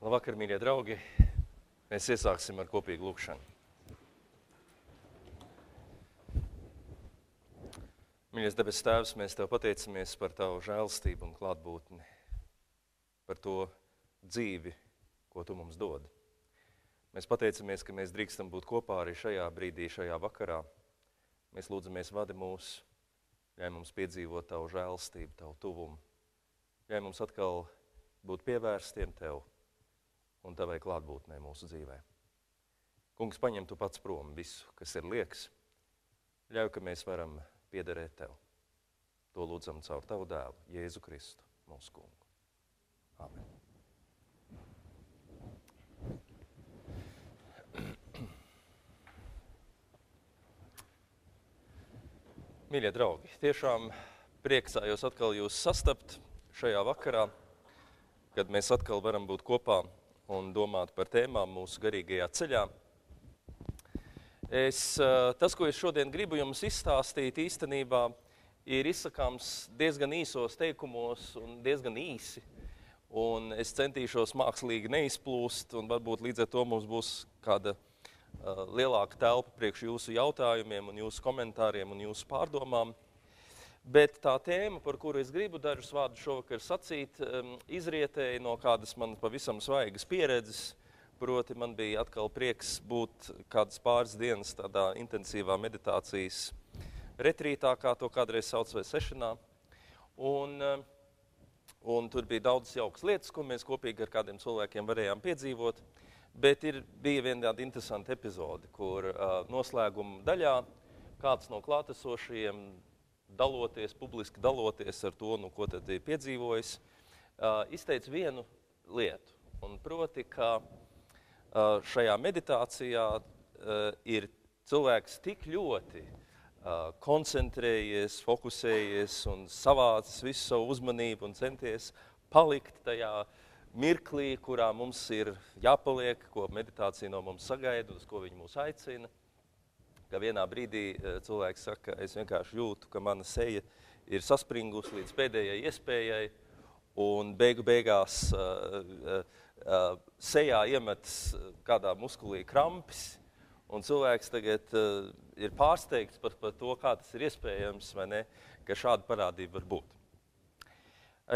Labvakar, mīļie draugi! Mēs iesāksim ar kopīgu lūkšanu. Mīļais debes Tēvs, mēs Tev pateicamies par Tavu žēlstību un klātbūtni, par to dzīvi, ko Tu mums dod. Mēs pateicamies, ka mēs drīkstam būt kopā arī šajā brīdī, šajā vakarā. Mēs lūdzamies, vadi mūs, ļauj mums piedzīvot Tavu žēlstību, Tavu tuvumu. Ļauj mums atkal būt pievērstiem Tev un Tavai klātbūtnē mūsu dzīvē. Kungs, paņem Tu pats prom visu, kas ir liekas. Ļauj, ka mēs varam piederēt Tev. To lūdzam caur Tavu dēlu, Jēzu Kristu, mūsu kungu. Āmen. Mīļie draugi, tiešām priecājos atkal jūs sastapt šajā vakarā, kad mēs atkal varam būt kopā un domāt par tēmām mūsu garīgajā ceļā. Tas, ko es šodien gribu jums izstāstīt, īstenībā ir izsakāms diezgan īsos teikumos un diezgan īsi. Un es centīšos mākslīgi neizplūst, un varbūt līdz ar to mums būs kāda lielāka telpa priekš jūsu jautājumiem un jūsu komentāriem un jūsu pārdomām. Bet tā tēma, par kuru es gribu dažus vārdus šovakar sacīt, izrietēja no kādas man pavisam svaigas pieredzes. Proti man bija atkal prieks būt kādas pāris dienas tādā intensīvā meditācijas retrītā, kā to kādreiz sauc, vai sešanā. Un tur bija daudz jaukas lietas, ko mēs kopīgi ar kādiem cilvēkiem varējām piedzīvot. Bet bija viena tāda interesanta epizode, kur noslēguma daļā kāds no klātesošajiem publiski daloties ar to, ko tad ir piedzīvojis, izteica vienu lietu. Un proti, ka šajā meditācijā ir cilvēks tik ļoti koncentrējies, fokusējies un savācis visu savu uzmanību un centies palikt tajā mirklī, kurā mums ir jāpaliek, ko meditācija no mums sagaida, uz ko viņa mūs aicina. Ka vienā brīdī cilvēks saka, es vienkārši jūtu, ka mana seja ir saspringusi līdz pēdējai iespējai, un beigās sejā iemetas kādā muskulī krampis, un cilvēks tagad ir pārsteigts par to, kā tas ir iespējams, vai ne, ka šāda parādība var būt.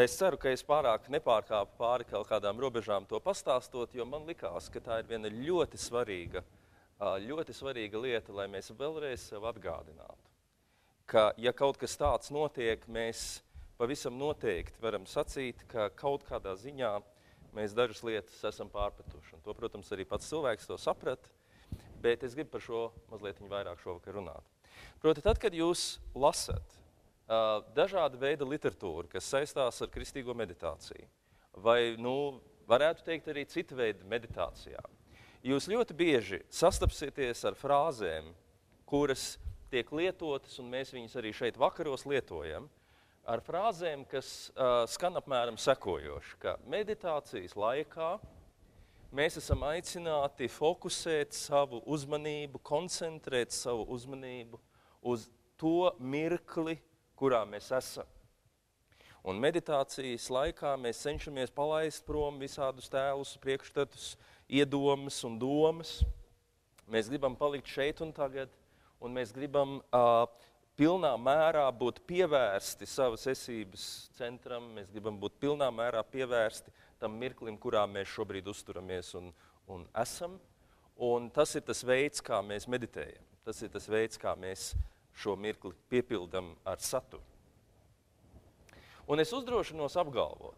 Es ceru, ka es pārāk nepārkāpu pāri kaut kādām robežām to pastāstot, jo man likās, ka tā ir viena ļoti svarīga lieta, lai mēs vēlreiz sev atgādinātu, ka, ja kaut kas tāds notiek, mēs pavisam noteikti varam sacīt, ka kaut kādā ziņā mēs dažas lietas esam pārpratuši. Un to, protams, arī pats cilvēks to saprat, bet es gribu par šo mazliet vairāk šovakar runāt. Proti, tad, kad jūs lasat dažāda veida literatūru, kas saistās ar kristīgo meditāciju, vai, varētu teikt arī cita veida meditācijām, jūs ļoti bieži sastapsieties ar frāzēm, kuras tiek lietotas, un mēs viņas arī šeit vakaros lietojam, ar frāzēm, kas skan apmēram sekojoši, ka meditācijas laikā mēs esam aicināti fokusēt savu uzmanību, koncentrēt savu uzmanību uz to mirkli, kurā mēs esam. Un meditācijas laikā mēs cenšamies palaist prom visādus tēlus, priekšstatus, iedomas un domas. Mēs gribam palikt šeit un tagad, un mēs gribam pilnā mērā būt pievērsti savas esības centram, mēs gribam būt pilnā mērā pievērsti tam mirklim, kurā mēs šobrīd uzturamies un esam. Un tas ir tas veids, kā mēs meditējam. Tas ir tas veids, kā mēs šo mirkli piepildam ar saturu. Un es uzdrošinos apgalvot,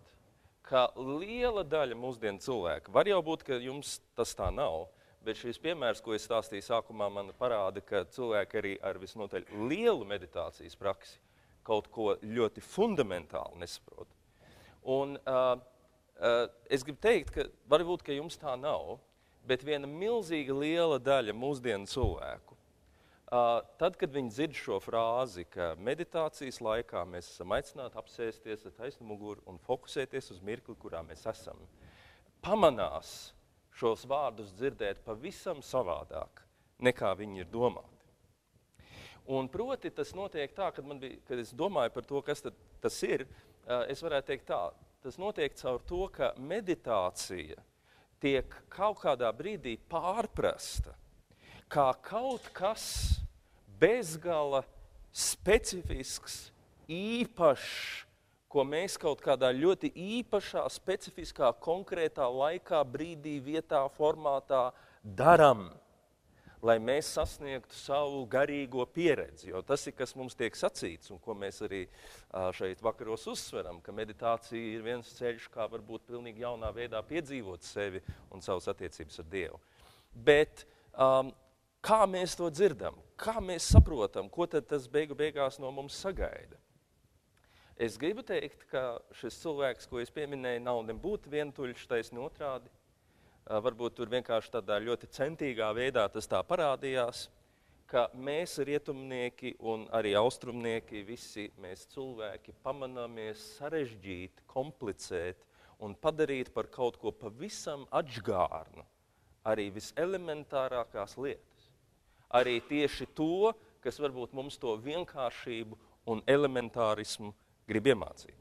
ka liela daļa mūsdienu cilvēku, var jau būt, ka jums tas tā nav, bet šis piemērs, ko es stāstīju sākumā, man parāda, ka cilvēki arī ar visnotaļ lielu meditācijas praksi kaut ko ļoti fundamentāli nesaprot. Un es gribu teikt, ka varbūt, ka jums tā nav, bet viena milzīga liela daļa mūsdienu cilvēku, tad, kad viņi dzird šo frāzi, ka meditācijas laikā mēs esam aicināti apsēsties ar taisnu muguru un fokusēties uz mirkli, kurā mēs esam, pamanās šos vārdus dzirdēt pavisam savādāk, nekā viņi ir domāti. Un proti tas notiek tā, kad es domāju par to, kas tas ir, es varētu teikt tā, tas notiek caur to, ka meditācija tiek kaut kādā brīdī pārprasta kā kaut kas bezgala specifisks, īpašs, ko mēs kaut kādā ļoti īpašā, specifiskā, konkrētā laikā, brīdī, vietā, formātā daram, lai mēs sasniegtu savu garīgo pieredzi. Jo tas ir, kas mums tiek sacīts, un ko mēs arī šeit vakaros uzsveram, ka meditācija ir viens ceļš, kā varbūt pilnīgi jaunā veidā piedzīvot sevi un savas attiecības ar Dievu. Bet kā mēs to dzirdam? Kā mēs saprotam, ko tad tas beigās no mums sagaida? Es gribu teikt, ka šis cilvēks, ko es pieminēju, nav nebūtu vientuļš, taisni otrādi. Varbūt tur vienkārši tādā ļoti centīgā veidā tas tā parādījās, ka mēs rietumnieki un arī austrumnieki, visi mēs cilvēki pamanāmies sarežģīt, komplicēt un padarīt par kaut ko pavisam atžgārnu. Arī viselementārākās lietas. Arī tieši to, kas varbūt mums to vienkāršību un elementārismu grib iemācīt.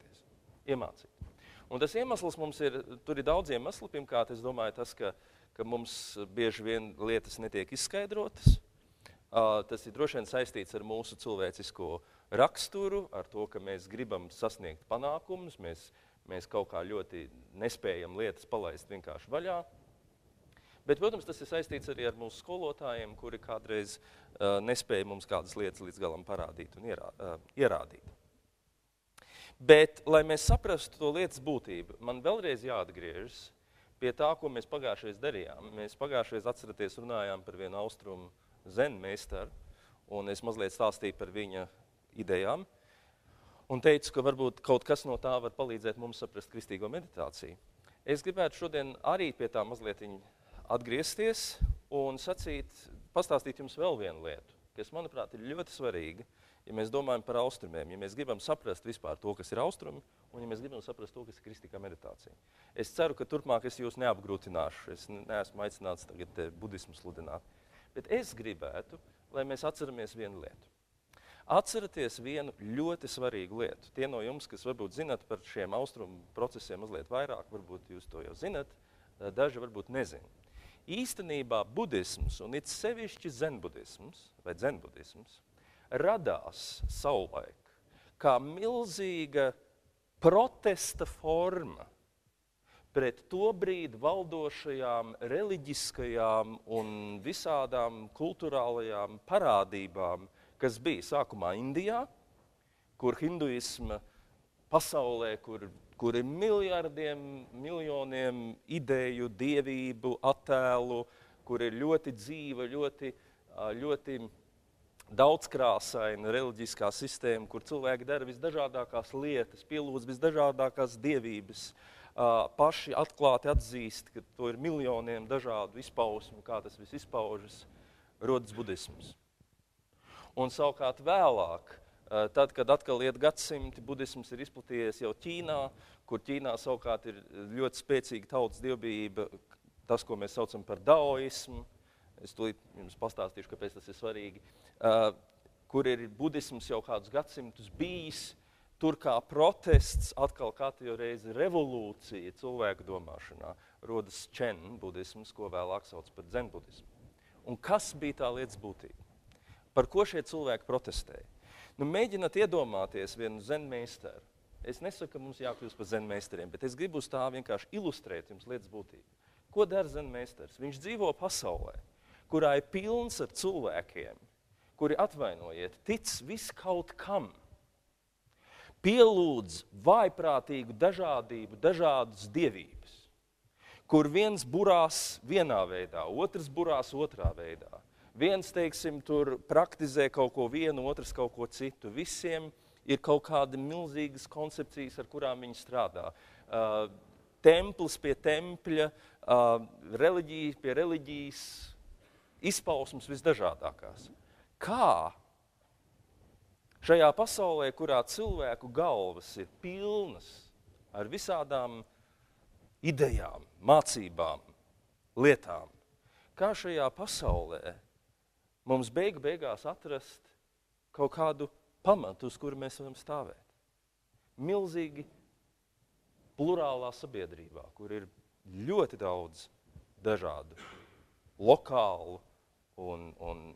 Un tas iemesls mums ir, tur ir daudz iemeslu. Pirmkārt, es domāju, tas, ka mums bieži vien lietas netiek izskaidrotas. Tas ir droši vien saistīts ar mūsu cilvēcisko raksturu, ar to, ka mēs gribam sasniegt panākumus, mēs kaut kā ļoti nespējam lietas palaist vienkārši vaļā. Bet, protams, tas ir saistīts arī ar mūsu skolotājiem, kuri kādreiz nespēja mums kādas lietas līdz galam parādīt un ierādīt. Bet, lai mēs saprastu to lietas būtību, man vēlreiz jāatgriežas pie tā, ko mēs pagājušreiz darījām. Mēs pagājušreiz, atceraties, runājām par vienu austrumu zen meistaru, un es mazliet stāstīju par viņa idejām, un teicu, ka varbūt kaut kas no tā var palīdzēt mums saprast kristīgo meditāciju. Es gribētu šodien arī pie tā mazliet atgriezties un pastāstīt jums vēl vienu lietu, kas, manuprāt, ir ļoti svarīga. Ja mēs domājam par austrumiem, ja mēs gribam saprast vispār to, kas ir austrumi, un ja mēs gribam saprast to, kas ir kristīgā meditācija. Es ceru, ka turpmāk es jūs neapgrūtināšu, es neesmu aicināts tagad budismu sludināt. Bet es gribētu, lai mēs atceramies vienu lietu. Atceraties vienu ļoti svarīgu lietu. Tie no jums, kas varbūt zinat par šiem austrumu procesiem mazliet vairāk, varbūt jūs to jau zinat, daži varbūt nezin. Īstenībā budisms, un it sevišķi zenbudisms, vai dzenbudisms, radās savulaik kā milzīga protesta forma pret to brīdi valdošajām reliģiskajām un visādām kulturālajām parādībām, kas bija sākumā Indijā, kur hinduisma pasaulē, kur ir miljardiem, miljoniem ideju, dievību, attēlu, kur ir ļoti dzīva, ļoti daudzkrāsaina reliģiskā sistēma, kur cilvēki dara visdažādākās lietas, pielūdz visdažādākās dievības, paši atklāti atzīst, ka to ir miljoniem dažādu izpausmu, kā tas viss izpaužas, rodas budisms. Un savukārt vēlāk, tad, kad atkal iet gadsimti, budisms ir izplatījies jau Ķīnā, kur Ķīnā savukārt ir ļoti spēcīga tautas dievbijība, tas, ko mēs saucam par daoismu. Es tūlīt jums pastāstīšu, kāpēc tas ir svarīgi. Kur ir budisms jau kādus gadsimtus bijis, tur kā protests, atkal katru reizi revolūcija cilvēku domāšanā, rodas Čen budisms, ko vēlāk sauc par dzenbudismu. Un kas bija tā lietas būtība? Par ko šie cilvēki protestēja? Nu, mēģināt iedomāties vienu zenmeistaru. Es nesaku, ka mums jākļūst par zenmeistariem, bet es gribu uz tā vienkārši ilustrēt jums lietas būtību. Ko dara zenmeistars? Viņš dzīvo pasaulē, kurā ir pilns ar cilvēkiem, kuri, atvainojiet, tic viskaut kam, pielūdz vājprātīgu dažādību, dažādas dievības, kur viens burās vienā veidā, otrs burās otrā veidā. Viens, teiksim, tur praktizē kaut ko vienu, otrs kaut ko citu. Visiem ir kaut kāda milzīgas koncepcijas, ar kurām viņi strādā. Templis pie tempļa, reliģija pie reliģijas, izpausmes visdažādākās. Kā šajā pasaulē, kurā cilvēku galvas ir pilnas ar visādām idejām, mācībām, lietām, kā šajā pasaulē mums beigās atrast kaut kādu pamatu, uz kuru mēs varam stāvēt? Milzīgi plurālā sabiedrībā, kur ir ļoti daudz dažādu lokālu un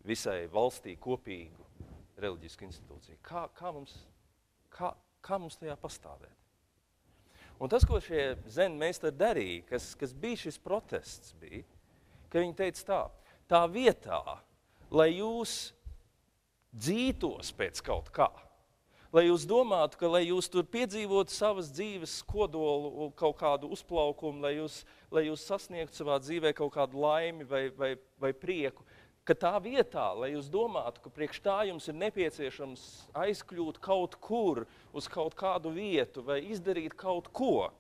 visai valstī kopīgu reliģisku institūciju. Kā mums tajā pastāvēt? Un tas, ko šie zen meistari darīja, kas bija šis protests, bija, ka viņi teica tā vietā, lai jūs dzītos pēc kaut kā, lai jūs domātu, ka lai jūs tur piedzīvotu savas dzīves kodolu, kaut kādu uzplaukumu, lai jūs sasniegtu savā dzīvē kaut kādu laimi vai prieku, ka tā vietā, lai jūs domātu, ka priekš tā jums ir nepieciešams aizkļūt kaut kur uz kaut kādu vietu vai izdarīt kaut ko,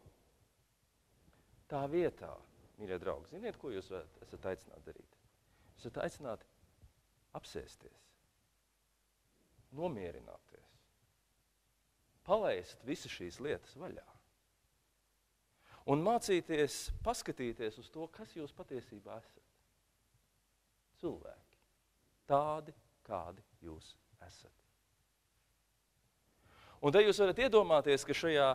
tā vietā, mīļie draugi, ziniet, ko jūs esat aicināti darīt? Jūs esat aicināti apsēsties, nomierināties, palaist visas šīs lietas vaļā un mācīties, paskatīties uz to, kas jūs patiesībā esat. Cilvēki, tādi, kādi jūs esat. Un tad jūs varat iedomāties, ka šajā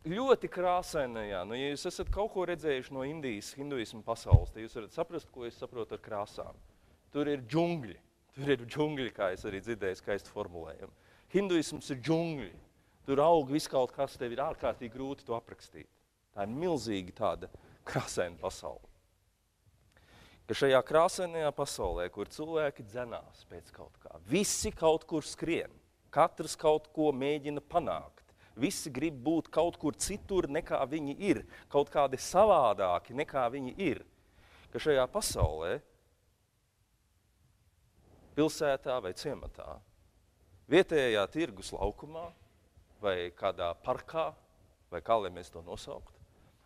ļoti krāsainajā, ja jūs esat kaut ko redzējuši no Indijas, hinduismu pasaules, tad jūs varat saprast, ko es saprotu ar krāsām. Tur ir džungļi, kā es arī dzirdēju skaistu formulējumu. Hinduisms ir džungļi. Tur aug viss kaut kas, tev ir ārkārtīgi grūti to aprakstīt. Tā ir milzīgi tāda krāsaina pasaule. Ka šajā krāsainajā pasaulē, kur cilvēki dzenās pēc kaut kā, visi kaut kur skrien, katrs kaut ko mēģina panākt, visi grib būt kaut kur citur nekā viņi ir, kaut kādi savādāki nekā viņi ir, ka šajā pasaulē, pilsētā vai ciematā, vietējā tirgus laukumā vai kādā parkā, vai kā lai mēs to nosaukt,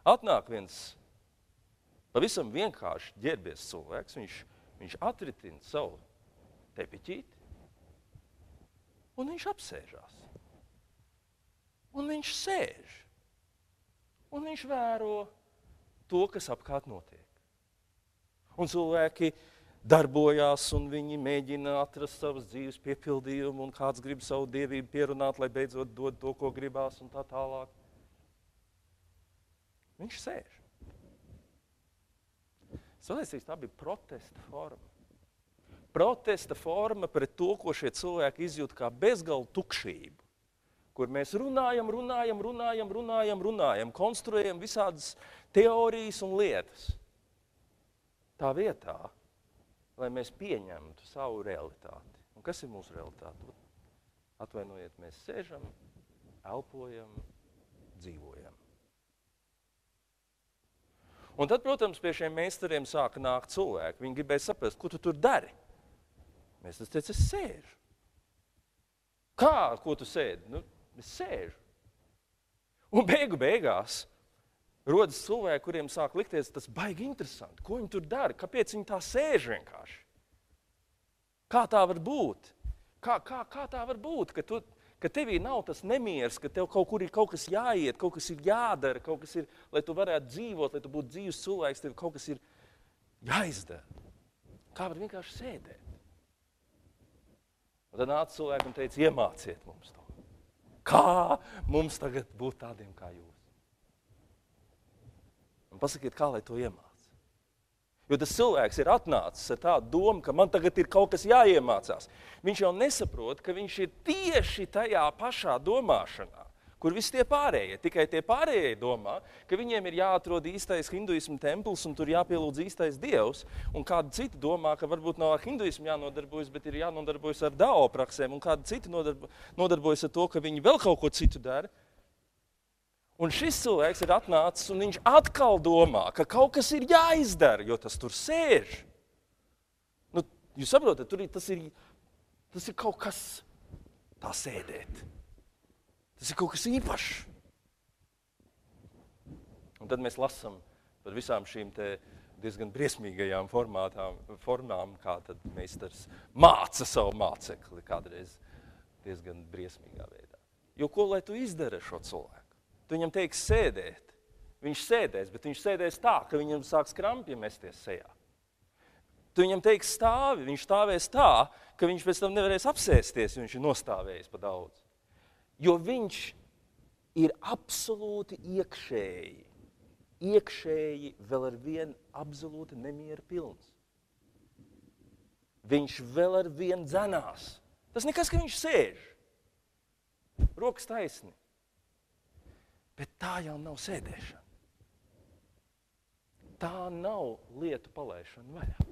atnāk viens pavisam vienkārši ģērbies cilvēks, viņš atritina savu tepiķīti un viņš apsēžās. Un viņš sēž. Un viņš vēro to, kas apkārt notiek. Un cilvēki darbojās un viņi mēģina atrast savas dzīves piepildījumu un kāds grib savu dievību pierunāt, lai beidzot dod to, ko gribās un tā tālāk. Viņš sēž. Cilvēcīgs, tā bija protesta forma. Protesta forma pret to, ko šie cilvēki izjūt kā bezgalu tukšību, kur mēs runājam, konstruējam visādas teorijas un lietas. Tā vietā, lai mēs pieņemtu savu realitāti. Un kas ir mūsu realitāte? Atvainojiet, mēs sēžam, elpojam, dzīvojam. Un tad, protams, pie šiem meistariem sāka nākt cilvēki. Viņi gribēja saprast, ko tu tur dari. Mēs teicu, es sēžu. Kā, ko tu sēdi? Nu, es sēžu. Un beigās rodas cilvēki, kuriem sāk likties tas baigi interesanti. Ko viņi tur dara? Kāpēc viņi tā sēž vienkārši? Kā tā var būt? Kā tā var būt, ka tevī nav tas nemieris, ka tev kaut kur ir kaut kas jāiet, kaut kas ir jādara, kaut kas ir, lai tu varētu dzīvot, lai tu būtu dzīves cilvēks, tev kaut kas ir jāizdara. Kā var vienkārši sēdēt? Un tad nāca cilvēki un teica, iemāciet mums to. Kā mums tagad būt tādiem kā jūs? Un pasakiet, kā lai to iemāc. Jo tas cilvēks ir atnācis ar tādu domu, ka man tagad ir kaut kas jāiemācās. Viņš jau nesaprot, ka viņš ir tieši tajā pašā domāšanā, kur visi tie pārējie. Tikai tie pārējie domā, ka viņiem ir jāatrod īstais hinduismu templis un tur jāpielūdz īstais dievs. Un kādi citi domā, ka varbūt nav ar hinduismu jānodarbojas, bet ir jānodarbojas ar dao praksēm. Un kādi citi nodarbojas ar to, ka viņi vēl kaut ko citu dara. Un šis cilvēks ir atnācis un viņš atkal domā, ka kaut kas ir jāizdara, jo tas tur sēž. Nu, jūs saprotat, tas ir kaut kas tā sēdēt. Tas ir kaut kas īpašs. Un tad mēs lasām par visām šīm te diezgan briesmīgajām formām, kā tad meistars māca savu mācekli kādreiz diezgan briesmīgā veidā. Jo ko lai tu izdara šo cilvēku? Tu viņam teiks sēdēt. Viņš sēdēs, bet viņš sēdēs tā, ka viņam sāks krampji mesties sejā. Tu viņam teiks stāvi, viņš stāvēs tā, ka viņš pēc tam nevarēs apsēsties, jo viņš ir nostāvējis pa daudz. Jo viņš ir absolūti iekšēji iekšēji vēl ar vien absolūti nemieru pilns. Viņš vēl ar vien dzenās. Tas nekas, ka viņš sēž. Rokas taisni. Bet tā jau nav sēdēšana. Tā nav lietu palaišana vaļā.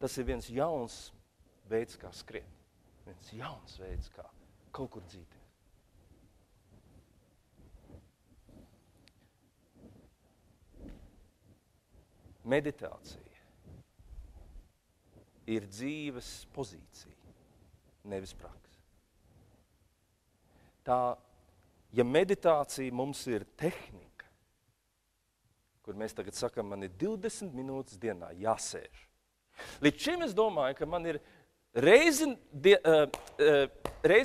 Tas ir viens jauns veids, kā skriet. Viens jauns veids, kā kaut kur dzīvot. Meditācija ir dzīves pozīcija, nevis praksa. Tā, ja meditācija mums ir tehnika, kur mēs tagad sakam, man ir 20 minūtes dienā jāsēž. Līdz šim es domāju, ka man ir reizi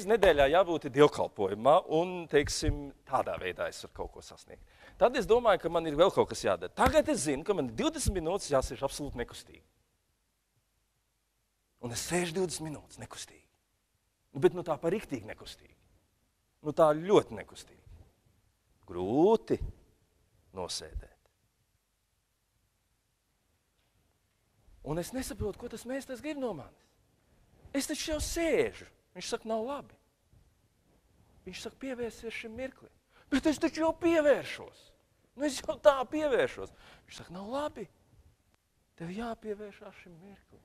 nedēļā jābūt dievkalpojumā un, teiksim, tādā veidā es varu kaut ko sasniegt. Tad es domāju, ka man ir vēl kaut kas jādara. Tagad es zinu, ka man ir 20 minūtes jāsēž absolūti nekustīgi. Un es sēžu 20 minūtes nekustīgi. Bet tā par riktīgi nekustīgi. Tā ļoti nekustīgi. Grūti nosēdēt. Un es nesaprotu, ko tas mēstais grib no manis. Es taču jau sēžu. Viņš saka, nav labi. Viņš saka, pievērsies šim mirklim. Bet es taču jau pievēršos. Es jau tā pievēršos. Viņš saka, nav labi. Tev jāpievēršās šim mirklim.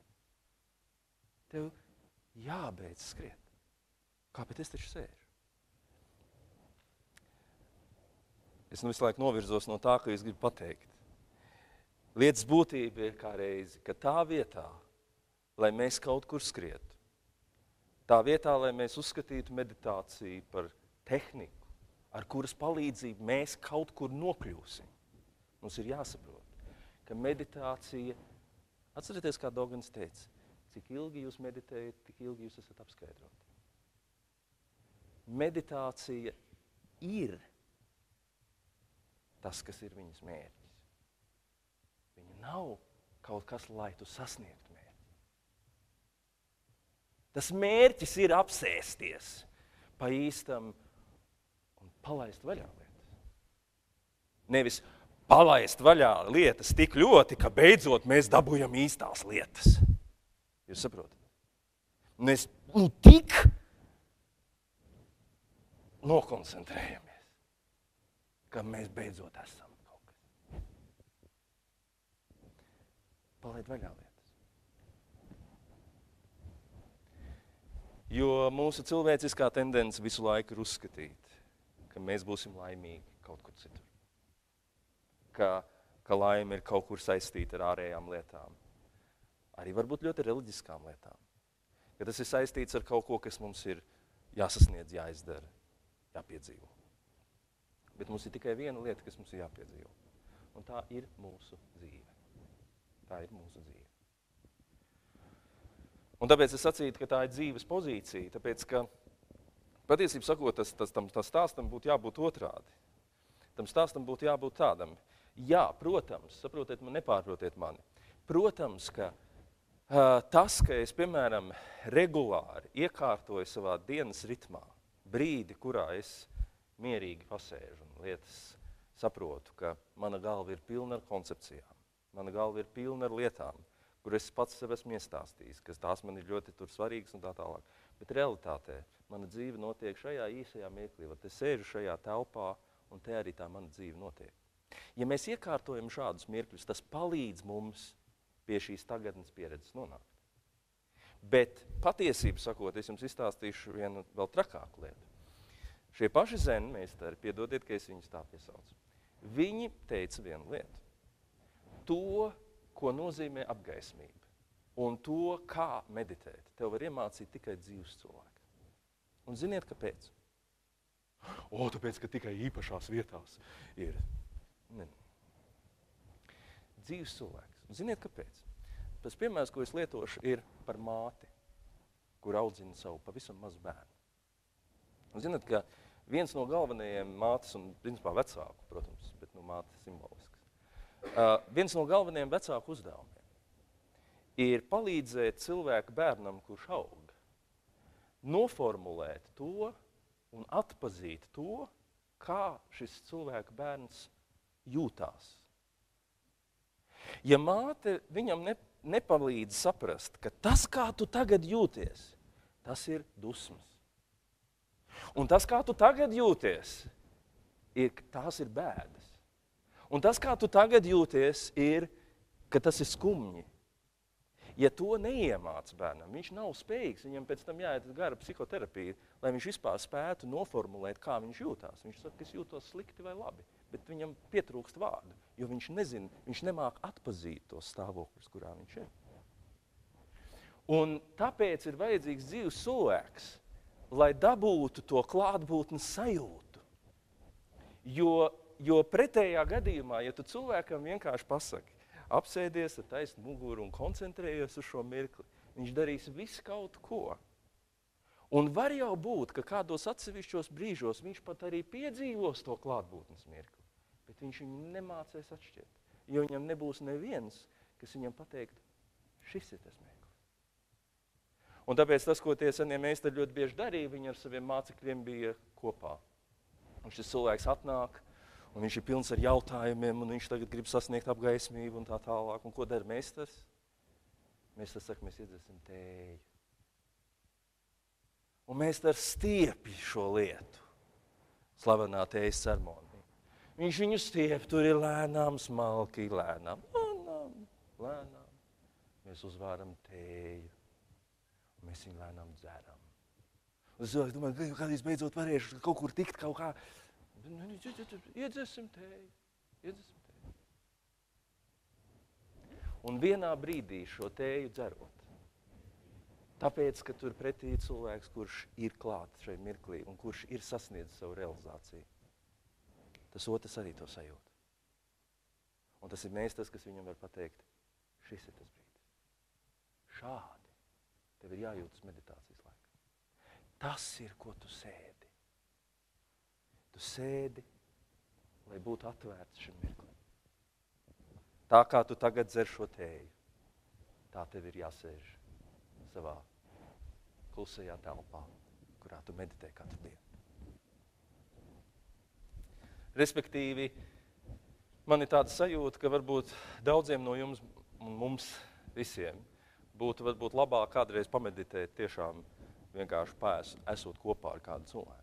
Tev jābeidz skriet. Kāpēc es taču sēžu? Es visu laiku novirzos no tā, ka es gribu pateikt. Lietas būtība ir kā reizi, ka tā vietā, lai mēs kaut kur skrietu, tā vietā, lai mēs uzskatītu meditāciju par tehniku, ar kuras palīdzību mēs kaut kur nokļūsim, mums ir jāsaprot, ka meditācija, atcerieties, kā Dogans teica, cik ilgi jūs meditējat, tik ilgi jūs esat apskaidroti. Meditācija ir tas, kas ir viņas mērķis. Viņa nav kaut kas, lai tu sasniegtu mērķi. Tas mērķis ir apsēsties pa īstam un palaist vaļā lietas. Nevis palaist vaļā lietas tik ļoti, ka beidzot mēs dabūjam īstās lietas. Jūs saprotat? Mēs tik nokoncentrējamies, ka mēs beidzot esam kaut kas. Palaid vaļā lietas. Jo mūsu cilvēciskā tendence visu laiku ir uzskatīt, ka mēs būsim laimīgi kaut kur citur. Ka laime ir kaut kur saistīta ar ārējām lietām. Arī varbūt ļoti reliģiskām lietām. Ka tas ir saistīts ar kaut ko, kas mums ir jāsasniedz, jāizdara, jāpiedzīvo. Bet mums ir tikai viena lieta, kas mums ir jāpiedzīvo. Un tā ir mūsu dzīve. Tā ir mūsu dzīve. Un tāpēc es sacītu, ka tā ir dzīves pozīcija, tāpēc, ka patiesībā sakot, tam stāstam būtu jābūt otrādi. Tam stāstam būtu jābūt tādam. Jā, protams, saprotiet man, nepārprotiet mani. Protams, ka tas, ka es, piemēram, regulāri iekārtoju savā dienas ritmā brīdi, kurā es mierīgi pasēžu un lietas saprotu, ka mana galva ir pilna ar koncepcijām, mana galva ir pilna ar lietām, kur es pats sev esmu iestāstījis, ka tās man ir ļoti svarīgas un tā tālāk. Bet realitātē mana dzīve notiek šajā īsajā mirklī, vai es sēžu šajā telpā un te arī tā mana dzīve notiek. Ja mēs iekārtojam šādus mirkļus, tas palīdz mums pie šīs tagadnes pieredzes nonākt. Bet patiesību sakot, es jums izstāstīšu vienu vēl trakāku lietu. Šie paši zenmeistari, piedodiet, ka es viņus tā piesaucu, viņi teica vienu lietu. To, ko nozīmē apgaismība un to, kā meditēt, tev var iemācīt tikai dzīves cilvēki. Un ziniet, kāpēc? Tāpēc, ka tikai īpašās vietās ir. Ne. Dzīves cilvēks. Un ziniet, kāpēc? Tas piemērs, ko es lietošu, ir par māti, kur audzina savu pavisam mazu bērnu. Un ziniet, ka viens no galvenajiem mātes un, principā, vecāku, protams, bet māte simbolisks. Viens no galvenajiem vecāku uzdevumiem ir palīdzēt cilvēku bērnam, kurš aug, noformulēt to un atpazīt to, kā šis cilvēku bērns jūtās. Ja māte viņam nepalīdz saprast, ka tas, kā tu tagad jūties, tas ir dusmas. Un tas, kā tu tagad jūties, tās ir bēdas. Un tas, kā tu tagad jūties, ka tas ir skumji. Ja to neiemāc bērnam, viņš nav spējīgs, viņam pēc tam jāiet gara psihoterapija, lai viņš vispār spētu noformulēt, kā viņš jūtās. Viņš saka, ka es jūtos slikti vai labi, bet viņam pietrūkst vārdu, jo viņš nezina, viņš nemāk atpazīt tos stāvokļus, kurā viņš ir. Un tāpēc ir vajadzīgs dzīves cilvēks, lai dabūtu to klātbūtnes sajūtu. Jo pretējā gadījumā, ja tu cilvēkam vienkārši pasaki, apsēdies ar taisnu muguru un koncentrējies uz šo mirkli, viņš darīs visu kaut ko. Un var jau būt, ka kādos atsevišķos brīžos viņš pat arī piedzīvos to klātbūtnes mirkli, bet viņš viņu nemācēs atšķirt, jo viņam nebūs neviens, kas viņam pateikt, šis ir tas mirklis. Un tāpēc tas, ko tie senie meistari ļoti bieži darīja, viņi ar saviem mācekļiem bija kopā. Un šis cilvēks atnāk, un viņš ir pilns ar jautājumiem, un viņš tagad grib sasniegt apgaismību un tā tālāk. Un ko dara meistars? Meistars saka, mēs iedzersim tēju. Un meistars stiepj šo lietu. Slavenā tējas ceremonija. Viņš viņu stiepj, tur ir lēnām, smalki, lēnām. Mēs uzvāram tēju. Un mēs viņu lēnām dzeram. Un es domāju, kādreiz beidzot varēšu kaut kur tikt kaut kā. Iedzersim tēju. Un vienā brīdī šo tēju dzerot, tāpēc, ka tur pretī cilvēks, kurš ir klāt šai mirklī un kurš ir sasniedzis savu realizāciju, tas otrs arī to sajūt. Un tas ir meistars, kas viņam var pateikt, šis ir tas brīdis. Šādi tev ir jājūtas meditācijas laikā. Tas ir, ko tu sēdi. Tu sēdi, lai būtu atvērts šim mirklim. Tā kā tu tagad dzer šo tēju, tā tev ir jāsēž savā klusajā telpā, kurā tu meditē katru dienu. Respektīvi, man ir tāda sajūta, ka varbūt daudziem no jums un mums visiem būtu varbūt labāk kādreiz pameditēt tiešām vienkārši esot kopā ar kādu cilvēku.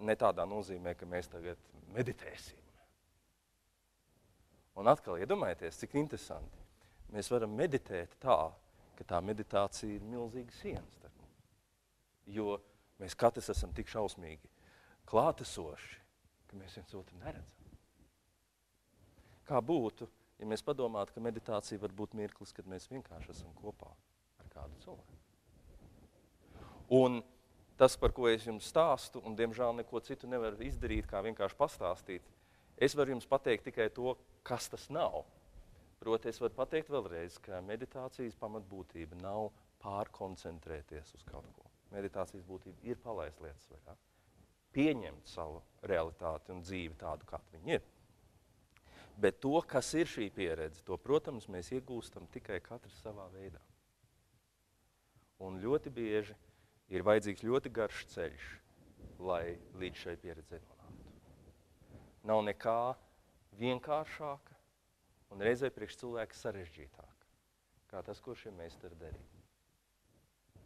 Ne tādā nozīmē, ka mēs tagad meditēsim. Un atkal, iedomājieties, cik interesanti. Mēs varam meditēt tā, ka tā meditācija ir milzīga siena starp mums. Jo mēs katrs esam tik šausmīgi klātesoši, ka mēs viens otru neredzam. Kā būtu, ja mēs padomātu, ka meditācija var būt mirklis, kad mēs vienkārši esam kopā ar kādu cilvēku. Un tas, par ko es jums stāstu, un diemžēl neko citu nevaru izdarīt, kā vienkārši pastāstīt, es varu jums pateikt tikai to, kas tas nav. Proti, es varu pateikt vēlreiz, ka meditācijas pamatbūtība nav pārkoncentrēties uz kaut ko. Meditācijas būtība ir palaist lietas vaļā, pieņemt savu realitāti un dzīvi tādu, kāda viņa ir. Bet to, kas ir šī pieredze, to, protams, mēs iegūstam tikai katrs savā veidā. Un ļoti bieži ir vajadzīgs ļoti garš ceļš, lai līdz šai pieredzei nonāktu. Nav nekā vienkāršāka un reizē priekš cilvēka sarežģītāka, kā tas, ko šie meistari darīja.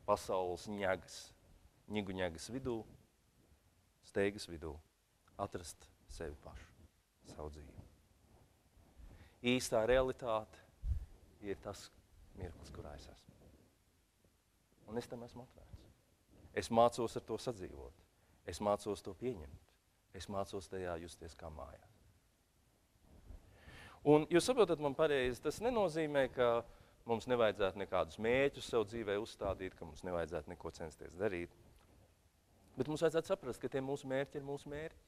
Pasaules ņigu ņegas vidū, steigas vidū, atrast sevi pašu, savu dzīvi. Īstā realitāte ir tas mirklis, kurā es esmu. Un es tam esmu atvērts. Es mācos ar to sadzīvot. Es mācos to pieņemt. Es mācos tajā justies kā mājās. Un jūs saprotat man pareizi, tas nenozīmē, ka mums nevajadzētu nekādus mērķus sev dzīvē uzstādīt, ka mums nevajadzētu neko censties darīt. Bet mums vajadzētu saprast, ka tie mūsu mērķi ir mūsu mērķi.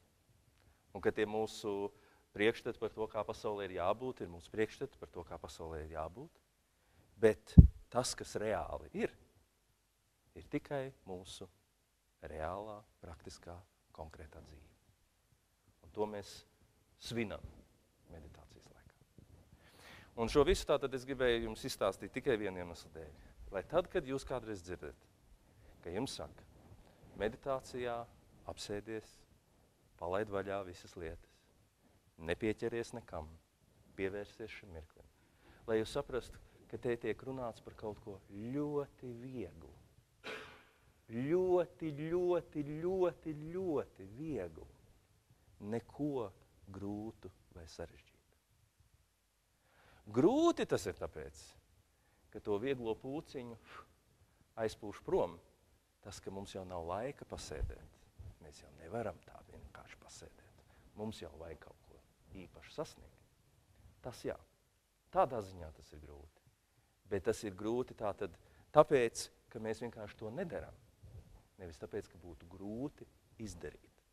Un ka tie mūsu priekšstati par to, kā pasaulē ir jābūt, ir mūsu priekšstati par to, kā pasaulē ir jābūt. Bet tas, kas reāli ir tikai mūsu reālā, praktiskā, konkrētā dzīve. Un to mēs svinam meditācijas laikā. Un šo visu tātad es gribēju jums izstāstīt tikai vienu iemeslu dēļ. Lai tad, kad jūs kādreiz dzirdat, ka jums saka, meditācijā apsēdies, palaid vaļā visas lietas, nepieķeries nekam, pievērsies šim mirklim. Lai jūs saprastu, ka te tiek runāts par kaut ko ļoti vieglu. Ļoti, ļoti, ļoti, ļoti vieglu. Neko grūtu vai sarežģītu. Grūti tas ir tāpēc, ka to vieglo pūciņu aizpūš prom. Tas, ka mums jau nav laika pasēdēt. Mēs jau nevaram tā vienkārši pasēdēt. Mums jau vajag kaut ko īpaši sasniegt. Tas jā. Tādā ziņā tas ir grūti. Bet tas ir grūti tāpēc, ka mēs vienkārši to nedaram. Nevis tāpēc, ka būtu grūti izdarīt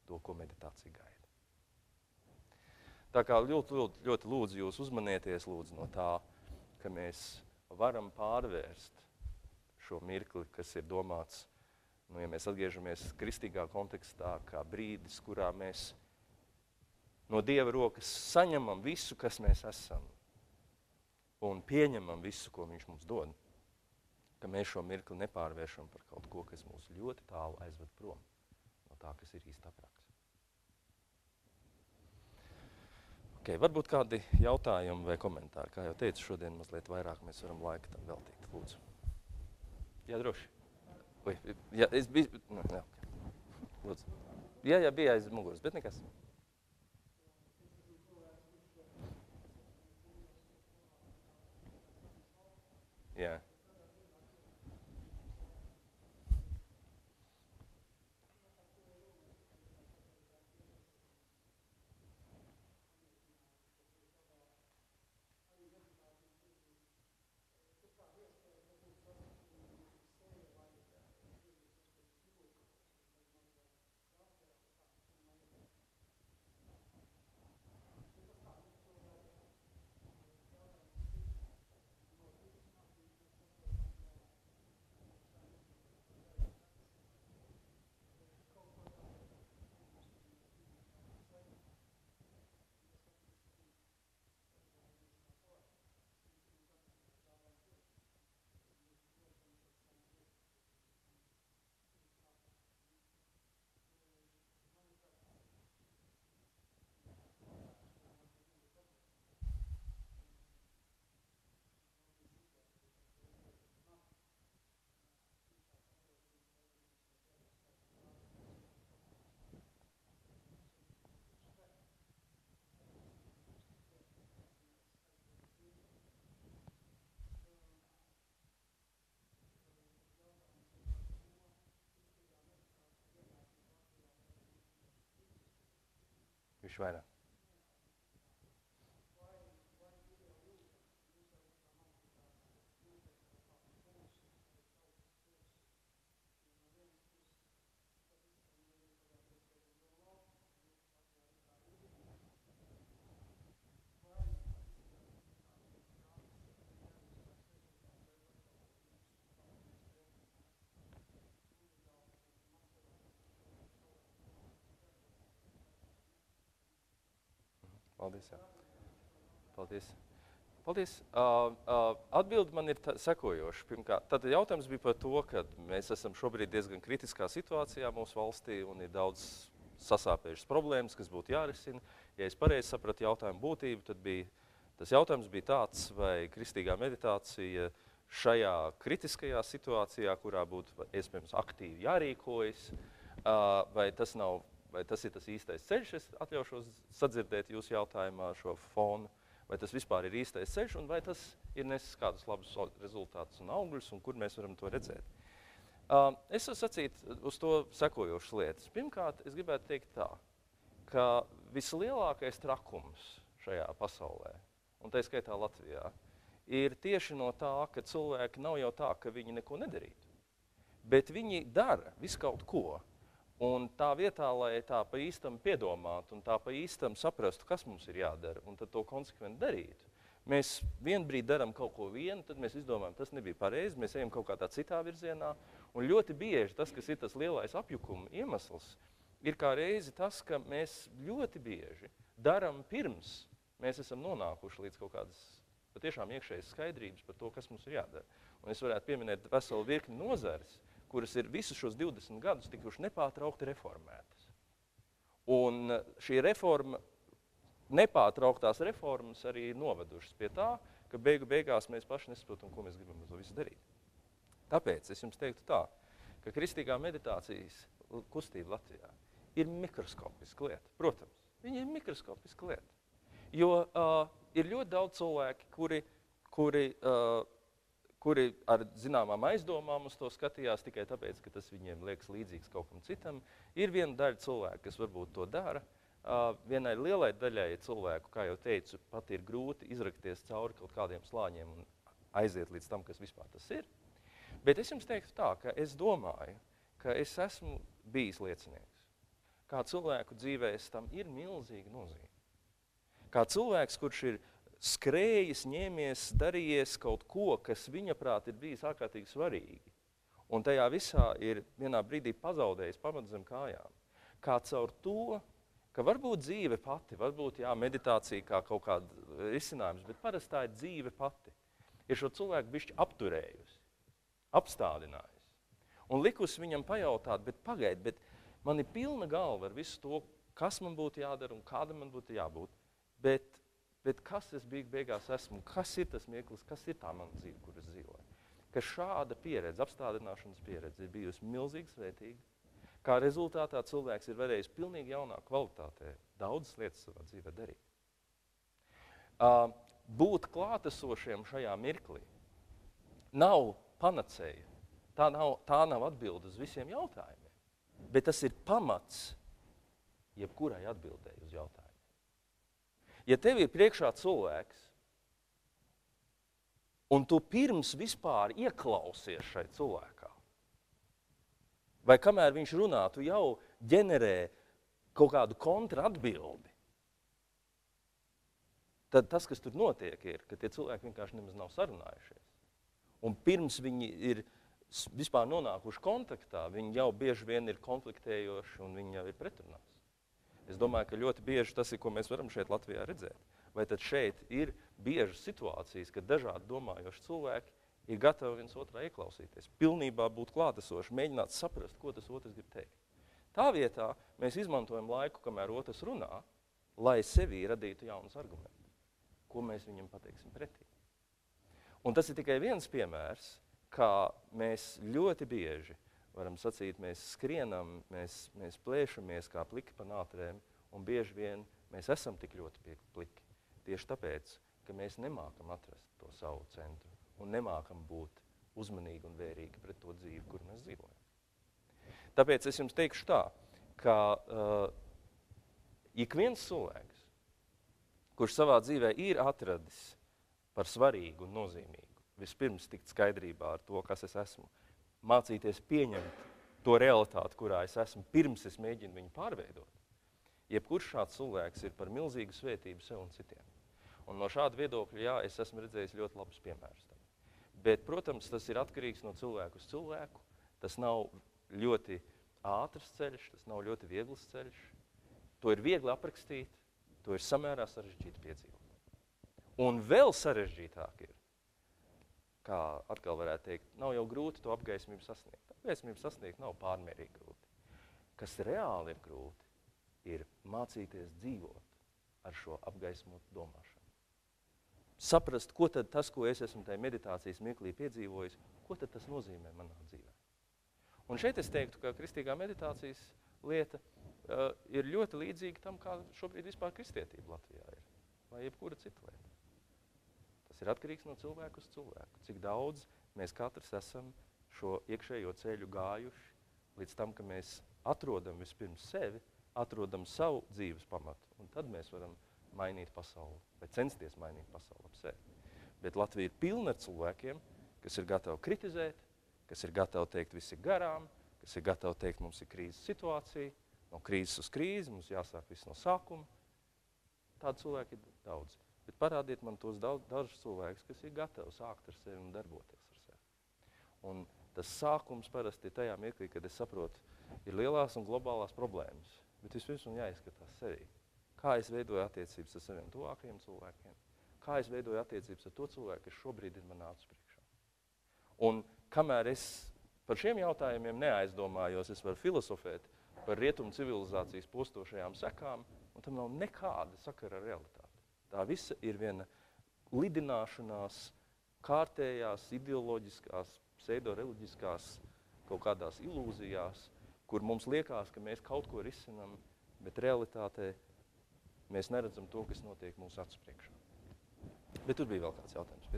to, ko meditācija gaida. Tā kā ļoti lūdzu jūs uzmanieties no tā, ka mēs varam pārvērst šo mirkli, kas ir domāts, ja mēs atgriežamies kristīgā kontekstā, kā brīdis, kurā mēs no Dieva rokas saņemam visu, kas mēs esam, un pieņemam visu, ko viņš mums dod, ka mēs šo mirkli nepārvēršam par kaut ko, kas mūs ļoti tālu aizved prom no tā, kas ir īstā praksa. Varbūt kādi jautājumi vai komentāri. Kā jau teicu, šodien mazliet vairāk mēs varam laika tam veltīt. Lūdzu. Jā, droši. Jā, es biju... Jā, lūdzu. Jā, bija aiz muguras, bet nekas. Jā. Viņš vairāk. Paldies, jā. Paldies. Paldies. Atbildi man ir sekojoša. Pirmkārt, tad jautājums bija par to, ka mēs esam šobrīd diezgan kritiskā situācijā mūsu valstī un ir daudz sasāpējušas problēmas, kas būtu jārisina. Ja es pareizi sapratu jautājumu būtību, tad tas jautājums bija tāds, vai kristīgā meditācija šajā kritiskajā situācijā, kurā būtu iespējams aktīvi jārīkojas, vai tas ir tas īstais ceļš, es atļaušos sadzirdēt jūsu jautājumā šo fonu, vai tas vispār ir īstais ceļš, un vai tas ir nesis kādus labus rezultātus un augļus, un kur mēs varam to redzēt. Es varu sacīt uz to sekojošas lietas. Pirmkārt, es gribētu teikt tā, ka vislielākais trakums šajā pasaulē, un tā skaitā Latvijā, ir tieši no tā, ka cilvēki nav jau tā, ka viņi neko nedarītu, bet viņi dara visu kaut ko. Un tā vietā, lai tā pa īstam piedomātu un tā pa īstam saprastu, kas mums ir jādara, un tad to konsekventi darītu. Mēs vienbrīd daram kaut ko vienu, tad mēs izdomājam, tas nebija pareizi, mēs ejam kaut kādā citā virzienā. Un ļoti bieži tas, kas ir tas lielais apjukuma iemesls, ir kā reizi tas, ka mēs ļoti bieži daram pirms mēs esam nonākuši līdz kaut kādas patiešām iekšējas skaidrības par to, kas mums ir jādara. Un es varētu pieminēt veselu virkni nozares, kuras ir visus šos 20 gadus tikuši nepārtraukti reformētas. Un šī reforma nepārtrauktās reformas arī novedušas pie tā, ka beigās mēs paši nesaprotam, ko mēs gribam ar to visu darīt. Tāpēc es jums teiktu tā, ka kristīgā meditācijas kustība Latvijā ir mikroskopiska lieta. Protams, viņa ir mikroskopiska lieta. Jo ir ļoti daudz cilvēki, kuri ar zināmām aizdomām uz to skatījās tikai tāpēc, ka tas viņiem liekas līdzīgs kaut kam citam. Ir viena daļa cilvēku, kas varbūt to dara. Vienai lielai daļai cilvēku, kā jau teicu, pat ir grūti izrakties cauri kaut kādiem slāņiem un aiziet līdz tam, kas vispār tas ir. Bet es jums teiktu tā, ka es domāju, ka es esmu bijis liecinieks. Kā cilvēku dzīvēs tam ir milzīga nozīme. Kā cilvēks, kurš ir skrējis, ņēmies, darījies kaut ko, kas viņa prāt ir bijis ārkārtīgi svarīgi, un tajā visā ir vienā brīdī pazaudējis pamat zem kājām. Kā caur to, ka varbūt dzīve pati, varbūt meditācija kā kaut kāda risinājums, bet parasti tā ir dzīve pati. Ir šo cilvēku bišķi apturējusi, apstādinājusi. Un likusi viņam pajautāt, bet pagaid, bet man ir pilna galva ar visu to, kas man būtu jādara un kāda man būtu jābūt. Bet kas es beigās esmu, kas ir tas mieklis, kas ir tā mana dzīve, kur es dzīvoju. Ka šāda pieredze, apstādināšanas pieredze ir bijusi milzīgi svētīga. Kā rezultātā cilvēks ir varējis pilnīgi jaunā kvalitātē daudzas lietas savā dzīvē darīt. Būt klātesošiem šajā mirklī nav panacēja. Tā nav atbilde uz visiem jautājumiem. Bet tas ir pamats jebkurai atbildēji uz jautājumiem. Ja tev ir priekšā cilvēks, un tu pirms vispār ieklausies šai cilvēkā, vai kamēr viņš runā, tu jau ģenerē kaut kādu kontraatbildi, tad tas, kas tur notiek, ir, ka tie cilvēki vienkārši nemaz nav sarunājušies. Un pirms viņi ir vispār nonākuši kontaktā, viņi jau bieži vien ir konfliktējoši un viņi jau ir pretrunās. Es domāju, ka ļoti bieži tas ir, ko mēs varam šeit Latvijā redzēt. Vai tad šeit ir biežas situācijas, kad dažādi domājoši cilvēki ir gatavi viens otrā ieklausīties, pilnībā būt klātesoši, mēģināt saprast, ko tas otrs grib teikt. Tā vietā mēs izmantojam laiku, kamēr otrs runā, lai sevī radītu jaunus argumentus, ko mēs viņam pateiksim pretī. Un tas ir tikai viens piemērs, kā mēs ļoti bieži varam sacīt, mēs skrienam, mēs plēšamies kā pliki pa nātrēm, un bieži vien mēs esam tik ļoti pliki. Tieši tāpēc, ka mēs nemākam atrast to savu centru un nemākam būt uzmanīgi un vērīgi pret to dzīvi, kur mēs dzīvojam. Tāpēc es jums teikšu tā, ka ik viens cilvēks, kurš savā dzīvē ir atradis par svarīgu un nozīmīgu, vispirms tikt skaidrībā ar to, kas es esmu, mācīties pieņemt to realitāti, kurā es esmu, pirms es mēģinu viņu pārveidot. Jebkurš šāds cilvēks ir par milzīgu svētību sev un citiem. Un no šāda viedokļa, es esmu redzējis ļoti labus piemērus tam. Bet, protams, tas ir atkarīgs no cilvēku uz cilvēku. Tas nav ļoti ātrs ceļš, tas nav ļoti viegls ceļš. To ir viegli aprakstīt, to ir samērā sarežģīti piedzīvot. Un vēl sarežģītāk ir, kā atkal varētu teikt, nav jau grūti to apgaismību sasniegt. Apgaismību sasniegt nav pārmērīgi grūti. Kas reāli ir grūti, ir mācīties dzīvot ar šo apgaismotu domāšanu. Saprast, ko tad tas, ko es esmu tajā meditācijas mirklī piedzīvojis, ko tad tas nozīmē manā dzīvē. Un šeit es teiktu, ka kristīgā meditācijas lieta ir ļoti līdzīga tam, kā šobrīd vispār kristietība Latvijā ir, vai jebkura cita lieta. Tas ir atkarīgs no cilvēku uz cilvēku. Cik daudz mēs katrs esam šo iekšējo ceļu gājuši līdz tam, ka mēs atrodam vispirms sevi, atrodam savu dzīves pamatu, un tad mēs varam mainīt pasauli, vai censties mainīt pasauli ap sevi. Bet Latvija ir pilna ar cilvēkiem, kas ir gatavi kritizēt, kas ir gatavi teikt, viss ir garām, kas ir gatavi teikt, mums ir krīzes situācija, no krīzes uz krīzi, mums jāsāk viss no sākuma. Tādi cilvēki ir daudz. Bet parādiet man tos dažus cilvēkus, kas ir gatavi sākt ar sevi un darboties ar sevi. Un tas sākums parasti ir tajā mirklī, kad es saprotu, ir lielās un globālās problēmas. Bet vispirms man jāizskatās sevī. Kā es veidoju attiecības ar saviem tuvākajiem cilvēkiem? Kā es veidoju attiecības ar to cilvēku, kas šobrīd ir manā acu priekšā? Un kamēr es par šiem jautājumiem neaizdomājos, es varu filosofēt par rietumu civilizācijas postošajām sekām, un tam nav nekāda sakara ar realitāti. Tā visa ir viena lidināšanās, kārtējās, ideoloģiskās, pseidoreliģiskās kaut kādās ilūzijās, kur mums liekas, ka mēs kaut ko risinām, bet realitātē mēs neredzam to, kas notiek mūsu acu priekšā. Bet tur bija vēl kāds jautājums.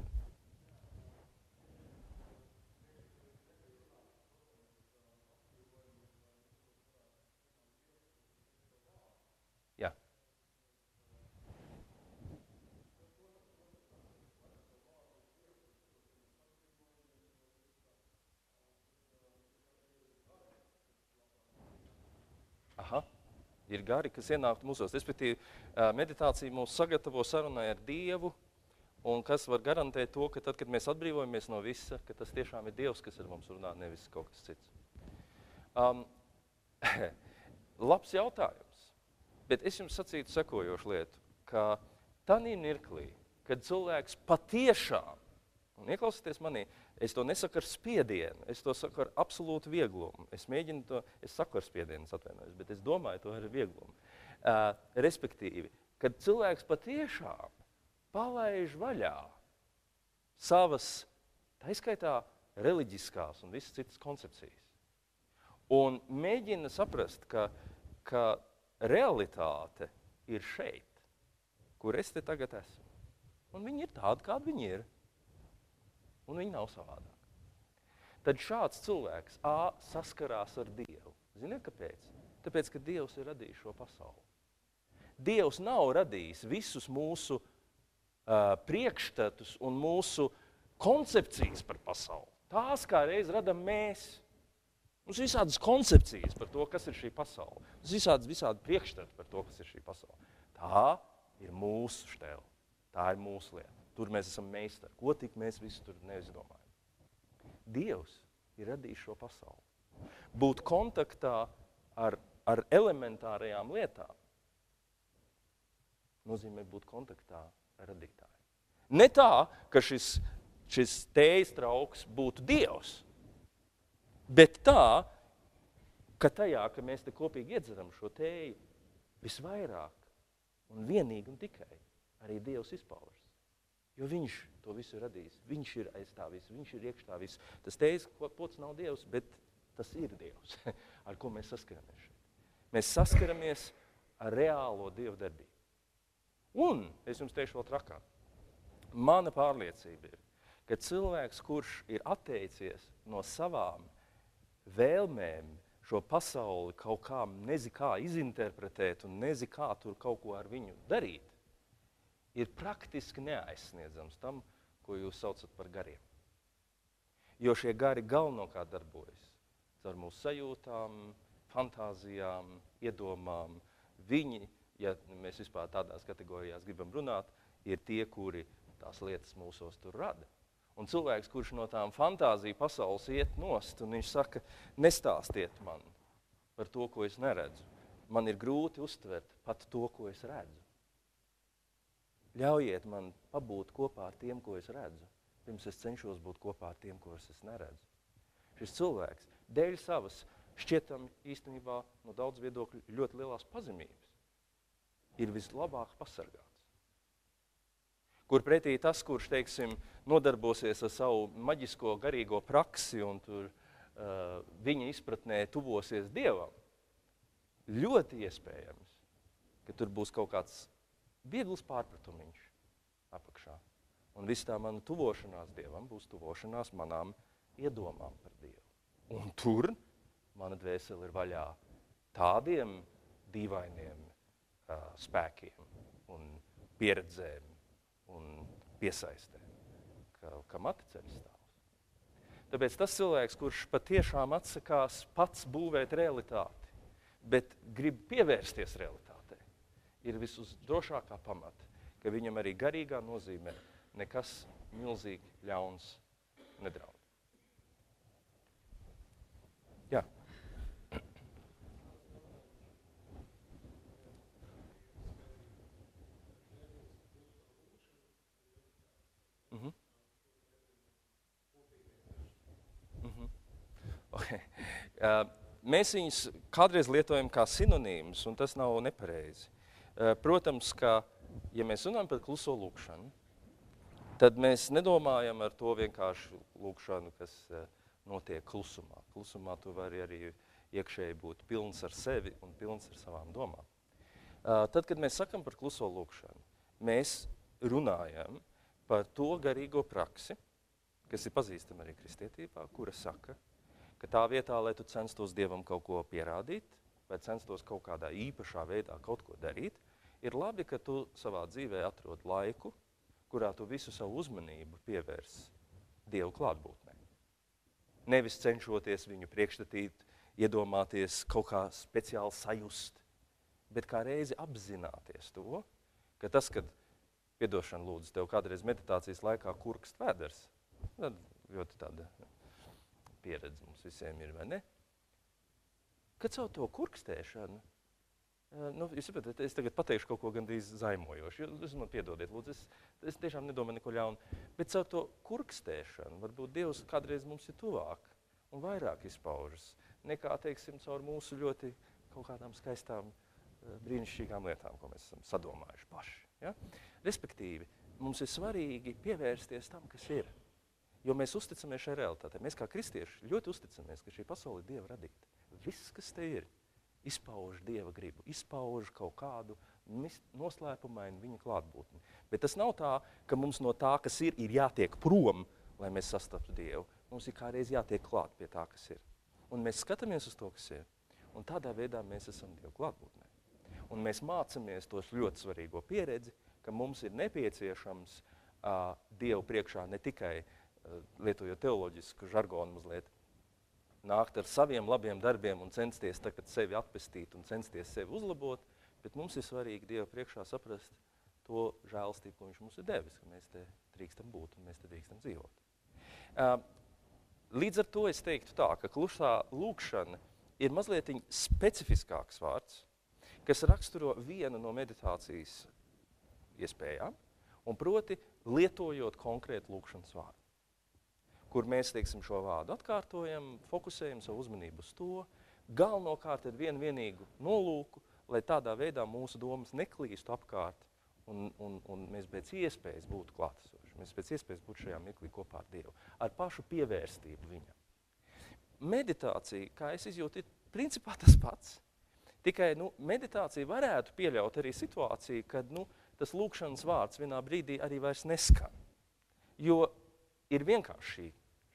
Jā. Aha. Ir gari, kas ienāktu mūsos. Respektīvi, meditācija mūs sagatavo sarunai ar Dievu, un kas var garantēt to, ka tad, kad mēs atbrīvojamies no visa, ka tas tiešām ir Dievs, kas ar mums runā, nevis kaut kas cits. Labs jautājums, bet es jums sacītu sekojošu lietu, ka tanī mirklī, kad cilvēks patiešām, un ieklausieties manī, es to nesaku ar spiedienu, es to saku ar absolūtu vieglumu. Es mēģinu to, es saku ar spiedienu, atvainojos, bet es domāju to ar vieglumu. Respektīvi, kad cilvēks patiešām palaiž vaļā savas, taiskaitā, reliģiskās un visas citas koncepcijas. Un mēģina saprast, ka realitāte ir šeit, kur es te tagad esmu. Un viņi ir tādi, kādi viņi ir. Un viņi nav savādāk. Tad šāds cilvēks saskarās ar Dievu. Ziniet, kāpēc? Tāpēc, ka Dievs ir radījis šo pasauli. Dievs nav radījis visus mūsu priekšstatus un mūsu koncepcijas par pasauli. Tās kā reiz radam mēs. Mums visādas koncepcijas par to, kas ir šī pasaule. Mums visādi priekšstati par to, kas ir šī pasaule. Tā ir mūsu štēle. Tā ir mūsu lieta. Tur mēs esam meistari. Ko tik mēs visu tur neizdomājam? Dievs ir radījis šo pasauli. Būt kontaktā ar elementārajām lietām nozīmē būt kontaktā ar radītāju. Ne tā, ka šis tējas trauks būtu Dievs, bet tā, ka tajā, ka mēs te kopīgi iedzeram šo tēju, visvairāk un vienīgi un tikai arī Dievs izpaužas. Jo viņš to visu ir radījis, viņš ir aiz tā visu, viņš ir iekš tā visu. Tas tējas pots nav Dievs, bet tas ir Dievs, ar ko mēs saskaramies šeit. Mēs saskaramies ar reālo Dieva darbību. Un, es jums teikšu vēl trakāk, mana pārliecība ir, ka cilvēks, kurš ir atteicies no savām vēlmēm šo pasauli kaut kā nezi kā izinterpretēt un nezi kā tur kaut ko ar viņu darīt, ir praktiski neaizsniedzams tam, ko jūs saucat par gariem. Jo šie gari galvenokārt darbojas caur mūsu sajūtām, fantāzijām, iedomām. Viņi, ja mēs vispār tādās kategorijās gribam runāt, ir tie, kuri tās lietas mūsos tur rada. Un cilvēks, kurš no tām fantāziju pasaules iet nost, un viņš saka, nestāstiet man par to, ko es neredzu. Man ir grūti uztvert pat to, ko es redzu. Ļaujiet man pabūt kopā ar tiem, ko es redzu, pirms es cenšos būt kopā ar tiem, ko es neredzu. Šis cilvēks, dēļ savas šķietam īstenībā no daudz viedokļu ļoti lielās pazemības, ir vislabāk pasargāts. Kur pretī tas, kurš, teiksim, nodarbosies ar savu maģisko garīgo praksi un tur viņa izpratnē tuvosies Dievam, ļoti iespējams, ka tur būs kaut kāds viegls pārpratumiņš apakšā. Un viss tā mana tuvošanās Dievam būs tuvošanās manām iedomām par Dievu. Un tur mana dvēsele ir vaļā tādiem dīvainiem spēkiem un pieredzēm un piesaistēm, ka mati ceļ stāvs. Tāpēc tas cilvēks, kurš patiešām atsakās pats būvēt realitāti, bet grib pievērsties realitātei, ir visus drošākā pamata, ka viņam arī garīgā nozīmē nekas milzīgi ļauns nedraud. Jā. Okay. Mēs viņus kādreiz lietojam kā sinonīmus, un tas nav nepareizi. Protams, ka, ja mēs runājam par kluso lūkšanu, tad mēs nedomājam ar to vienkārši lūkšanu, kas notiek klusumā. Klusumā tu vari arī iekšēji būt pilns ar sevi un pilns ar savām domām. Tad, kad mēs sakam par kluso lūkšanu, mēs runājam par to garīgo praksi, kas ir pazīstama arī kristietībā, kura saka, ka tā vietā, lai tu censtos Dievam kaut ko pierādīt, vai censtos kaut kādā īpašā veidā kaut ko darīt, ir labi, ka tu savā dzīvē atrod laiku, kurā tu visu savu uzmanību pievērs Dievu klātbūtnē. Nevis cenšoties viņu priekšstatīt, iedomāties kaut kā speciāli sajust, bet kā reizi apzināties to, ka tas, kad, piedošana lūdzu, tev kādreiz meditācijas laikā kurkst vēders, tad ļoti tāda pieredze mums visiem ir, vai ne? Kad caur to kurkstēšanu, jūs saprotat, es tagad pateikšu kaut ko gandrīz zaimojoši, jūs man piedodiet, lūdzu, es tiešām nedomāju neko ļaunu, bet caur to kurkstēšanu varbūt Dievs kādreiz mums ir tuvāk un vairāk izpaužas, nekā, teiksim, caur mūsu ļoti kaut kādām skaistām, brīnišķīgām lietām, ko mēs esam sadomājuši paši. Ja? Respektīvi, mums ir svarīgi pievērsties tam, kas ir. Jo mēs uzticamies šai realitātei. Mēs kā kristieši ļoti uzticamies, ka šī pasaule ir Dieva radīta. Viss, kas te ir, izpauž Dieva gribu, izpauž kaut kādu noslēpumainu viņa klātbūtni. Bet tas nav tā, ka mums no tā, kas ir jātiek prom, lai mēs sastaptu Dievu. Mums ir kādreiz jātiek klāt pie tā, kas ir. Un mēs skatāmies uz to, kas ir. Un tādā veidā mēs esam Dievu klātbūtnē. Un mēs mācamies tos ļoti svarīgo pieredzi, ka mums ir nepieciešams Dievu priekšā ne tikai lietojot teoloģisku žargonu mazliet, nākt ar saviem labiem darbiem un censties tagad sevi atpestīt un censties sevi uzlabot, bet mums ir svarīgi Dievu priekšā saprast to žēlastību, ko viņš mums ir devis, ka mēs te drīkstam būt un mēs te drīkstam dzīvot. Līdz ar to es teiktu tā, ka klusā lūkšana ir mazliet specifiskāks vārds, kas raksturo vienu no meditācijas iespējām, un proti lietojot konkrētu lūkšanas vārdu, kur mēs, teiksim, šo vārdu atkārtojam, fokusējam savu uzmanību uz to, galvenokārt ar vienīgu nolūku, lai tādā veidā mūsu domas neklīstu apkārt un mēs pēc iespējas būtu klātesoši. Mēs pēc iespējas būtu šajā mirklī kopā ar Dievu, ar pašu pievērstību viņam. Meditācija, kā es izjūtu, ir principā tas pats. Tikai meditācija varētu pieļaut arī situāciju, kad tas lūkšanas vārds vienā brīdī arī vairs neskan. Jo ir vienkārši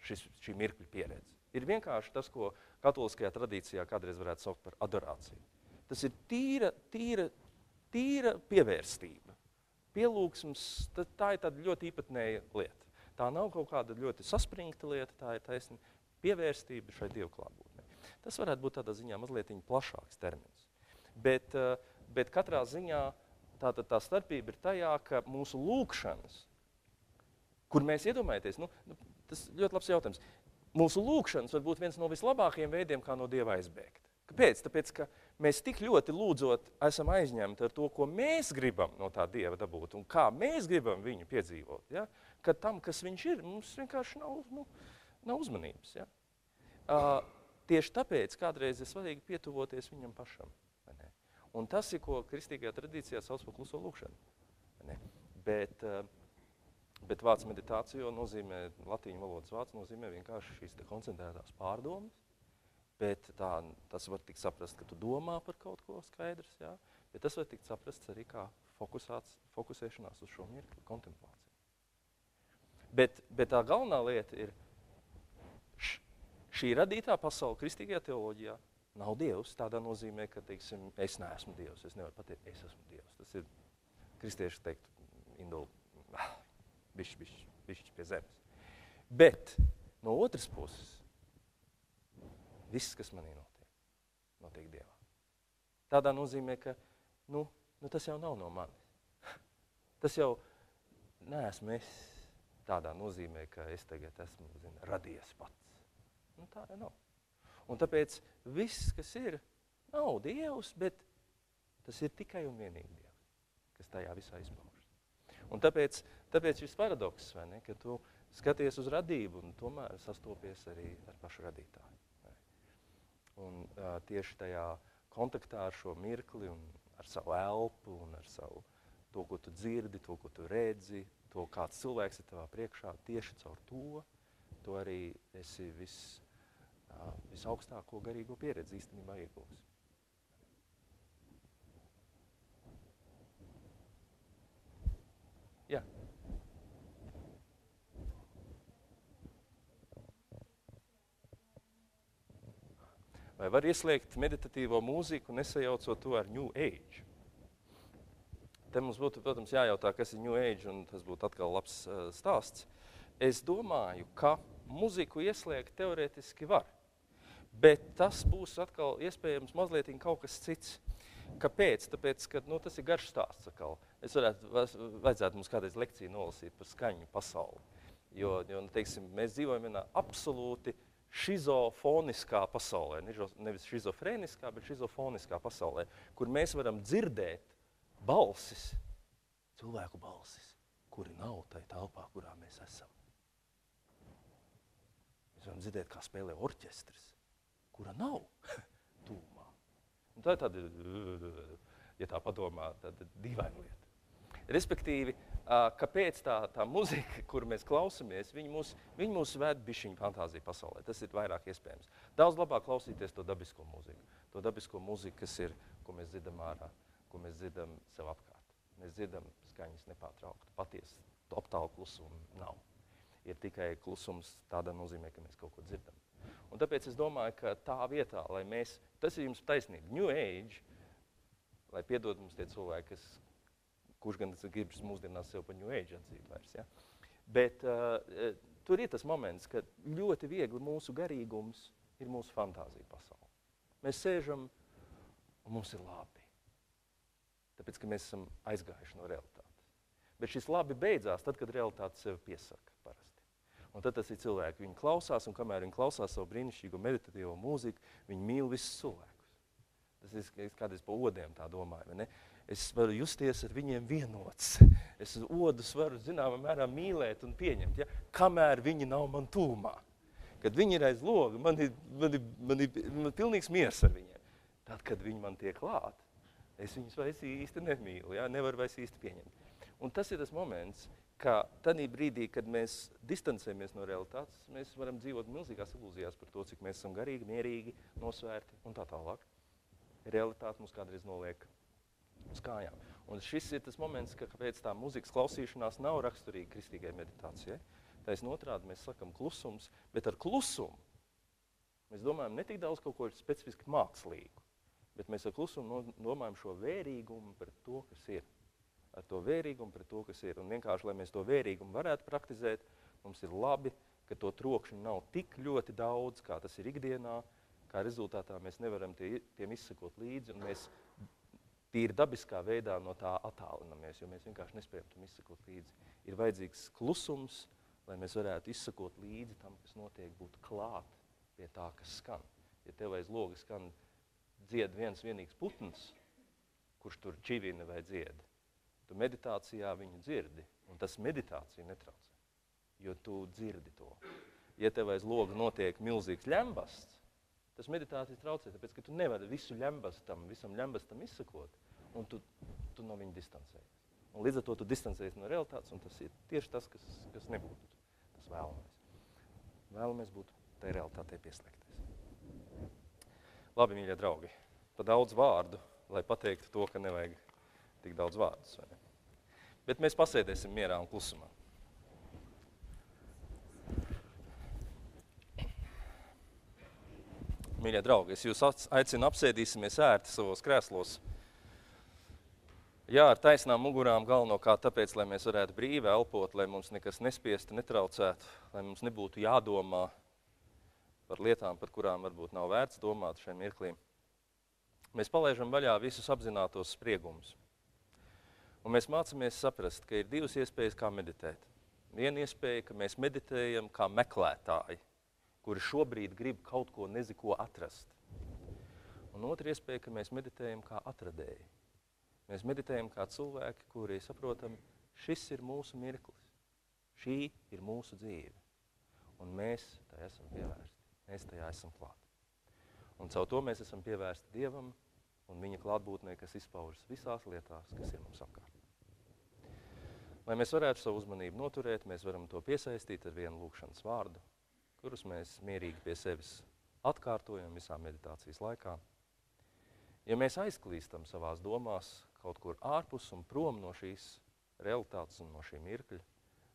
šī mirkļa pieredze. Ir vienkārši tas, ko katoliskajā tradīcijā kādreiz varētu saukt par adorāciju. Tas ir tīra pievērstība. Pielūgsms, tā ir tāda ļoti īpatnēja lieta. Tā nav kaut kāda ļoti saspringta lieta, tā ir taisni pievērstība šai Dievu klātbūtnei. Tas varētu būt tādā ziņā mazliet plašāks termins. Bet katrā ziņā tā starpība ir tajā, ka mūsu lūkšanas, kur mēs iedomājaties, tas ļoti labs jautājums, mūsu lūkšanas var būt viens no vislabākajiem veidiem, kā no Dieva aizbēgt. Kāpēc? Tāpēc, ka mēs tik ļoti lūdzot esam aizņemti ar to, ko mēs gribam no tā Dieva dabūt un kā mēs gribam viņu piedzīvot, ja? Ka tam, kas viņš ir, mums vienkārši nav uzmanības. Ja? Tieši tāpēc kādreiz ir svarīgi pietuvoties viņam pašam. Un tas ir, ko kristīgajā tradīcijā sauc par kluso lūkšanu. Bet vārds meditācijo nozīmē, latīņu valodas vārds nozīmē vienkārši šīs koncentrētās pārdomas, bet tas var tikt saprast, ka tu domā par kaut ko skaidrs, jā? Bet tas var tikt saprasts arī kā fokusēšanās uz šo mirkli, kontemplāciju. Bet tā galvenā lieta ir, šī radītā pasaule kristīgajā teoloģijā nav Dievs, tādā nozīmē, ka, teiksim, es neesmu Dievs, es nevaru pateikt, es esmu Dievs. Tas ir kristieši teikt, induli, bišķi pie zemes. Bet no otras puses, viss, kas manī notiek Dievā. Tādā nozīmē, ka, tas jau nav no manis. Tas jau neesmu es, tādā nozīmē, ka es tagad esmu, radies pats. Tā jau nav. Un tāpēc viss, kas ir, nav Dievs, bet tas ir tikai un vienīgi Dievs, kas tajā visā izpaužas. Un tāpēc šis paradoks, vai ne, ka tu skaties uz radību un tomēr sastopies arī ar pašu radītāju. Un tieši tajā kontaktā ar šo mirkli un ar savu elpu un ar savu to, ko tu dzirdi, to, ko tu redzi, to, kāds cilvēks ir tavā priekšā, tieši caur to, tu arī esi visaugstāko garīgo pieredzi īstenībā iegūsi. Jā. Vai var ieslēgt meditatīvo mūziku, nesajaucot to ar New Age? Te mums būtu, protams, jājautā, kas ir New Age, un tas būtu atkal labs stāsts. Es domāju, ka muziku ieslēgt teorētiski var, bet tas būs atkal iespējams mazliet kaut kas cits. Kāpēc? Tāpēc, ka tas ir garš stāsts atkal. Vajadzētu mums kādreiz lekciju nolasīt par skaņu pasauli, jo teiksim, mēs dzīvojam vienā absolūti šizofoniskā pasaulē, nevis šizofrēniskā, bet šizofoniskā pasaulē, kur mēs varam dzirdēt balsis, cilvēku balsis, kuri nav tai telpā, kurā mēs esam. Mēs varam dzirdēt, kā spēlē orķestris, kura nav tūmā. Un tā ir tāda, ja tā padomā, tāda dīvaina lieta. Respektīvi, kāpēc tā muzika, kuru mēs klausamies, viņi mūs ved bišķiņu fantāziju pasaulē. Tas ir vairāk iespējams. Daudz labāk klausīties to dabisko mūziku. To dabisko mūziku, kas ir, ko mēs dzirdam ārā, ko mēs dzirdam sev apkārt. Mēs dzirdam skaņas nepārtraukti. Patiesi optālu klusumu nav. Ir tikai klusums tādā nozīmē, ka mēs kaut ko dzirdam. Un tāpēc es domāju, ka tā vietā, lai mēs, tas ir jums taisnība, New Age, lai piedod mums tie cilvēki, kurš gan gribas mūsdienās sev par New Age atzīt vairs. Ja? Bet tur ir tas moments, ka ļoti viegli mūsu garīgums ir mūsu fantāzija pasaule. Mēs sēžam un mums ir labi. Tāpēc, ka mēs esam aizgājuši no realitātes. Bet šis labi beidzās tad, kad realitāte sevi piesaka parasti. Un tad tas ir cilvēki, viņi klausās, un kamēr viņi klausās savu brīnišķīgo meditatīvo mūziku, viņi mīl visus cilvēkus. Tas ir kādreiz pa odiem tā domāju, vai ne? Es varu justies ar viņiem vienots. Es odus varu, zināmā mērā, mīlēt un pieņemt, ja? Kamēr viņi nav man tūmā. Kad viņi ir aiz loga, man ir pilnīgs miers ar viņiem. Tad, kad viņi man tiek klāt, es viņus vairs īsti nemīlu, ja? Nevaru vairs īsti pieņemt. Un tas ir tas moments, ka tādā brīdī, kad mēs distancējamies no realitātes, mēs varam dzīvot milzīgās ilūzijās par to, cik mēs esam garīgi, mierīgi, nosvērti un tā tālāk. Realitāte mums kādreiz noliek uz kājām. Un šis ir tas moments, kāpēc tā muzikas klausīšanās nav raksturīga kristīgai meditācijai. Taisn otrādi mēs sakam klusums, bet ar klusumu mēs domājam ne tik daudz kaut ko specifiski mākslīgu, bet mēs ar klusumu domājam šo vērīgumu pret to, kas ir. Ar to vērīgumu pret to, kas ir. Un vienkārši, lai mēs to vērīgumu varētu praktizēt, mums ir labi, ka to trokšņu nav tik ļoti daudz, kā tas ir ikdienā, kā rezultātā mēs nevaram tiem izsekot līdzi, un mēs tīri dabiskā veidā no tā attālinamies, jo mēs vienkārši nespējam tam izsekot līdzi. Ir vajadzīgs klusums, lai mēs varētu izsekot līdzi tam, kas notiek, būt klāt pie tā, kas skan. Ja tev aiz loga skan dzied viens vienīgs putns, kurš tur čivina vai dzied, tu meditācijā viņu dzirdi, un tas meditāciju netraucē, jo tu dzirdi to. Ja tev aiz loga notiek milzīgs ļembasts, tas meditācijas traucē, tāpēc, ka tu nevari visu visam ļembastam izsakot, un tu no viņa distancējies. Un līdz ar to tu distancējies no realitātes, un tas ir tieši tas, kas nebūtu tas vēlamies. Vēlamies būt tai realitātei pieslēgties. Labi, mīļie draugi, pa daudz vārdu, lai pateiktu to, ka nevajag tik daudz vārdus. Vai ne? Bet mēs pasēdēsim mierā un klusumā. Mīļie draugi, es jūs aicinu apsēdīsimies ērti savos krēslos. Jā, ar taisnām mugurām galvenokārt tāpēc, lai mēs varētu brīvi elpot, lai mums nekas nespiestu, netraucētu, lai mums nebūtu jādomā par lietām, par kurām varbūt nav vērts domāt šajā mirklī. Mēs palaižam vaļā visus apzinātos spriegumus. Un mēs mācāmies saprast, ka ir divas iespējas, kā meditēt. Viena iespēja, ka mēs meditējam kā meklētāji, kuri šobrīd grib kaut ko neziko atrast. Un otra iespēja, ka mēs meditējam kā atradēji. Mēs meditējam kā cilvēki, kuri saprotam, šis ir mūsu mirklis, šī ir mūsu dzīve. Un mēs tajā esam pievērsti, mēs tajā esam klāt. Un caur to mēs esam pievērsti Dievam, un viņa klātbūtnē, kas izpaužas visās lietās, kas ir mums apkārt. Lai mēs varētu savu uzmanību noturēt, mēs varam to piesaistīt ar vienu lūkšanas vārdu, kurus mēs mierīgi pie sevis atkārtojam visā meditācijas laikā. Ja mēs aizklīstam savās domās kaut kur ārpus un prom no šīs realitātes un no šī mirkļa,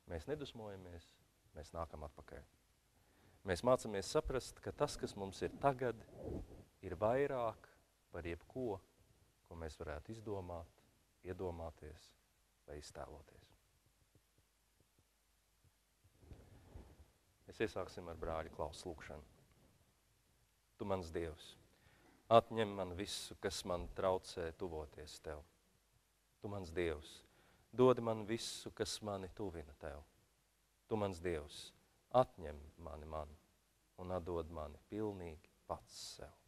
mēs nedusmojamies, mēs nākam atpakaļ. Mēs mācāmies saprast, ka tas, kas mums ir tagad, ir vairāk par jebko, ko mēs varētu izdomāt, iedomāties vai iztēloties. Mēs iesāksim ar brāļa Klausa lūkšanu. Tu, mans Dievs, atņem man visu, kas man traucē tuvoties Tev. Tu, mans Dievs, dod man visu, kas mani tuvina Tev. Tu, mans Dievs, atņem mani un atdod mani pilnīgi pats sev.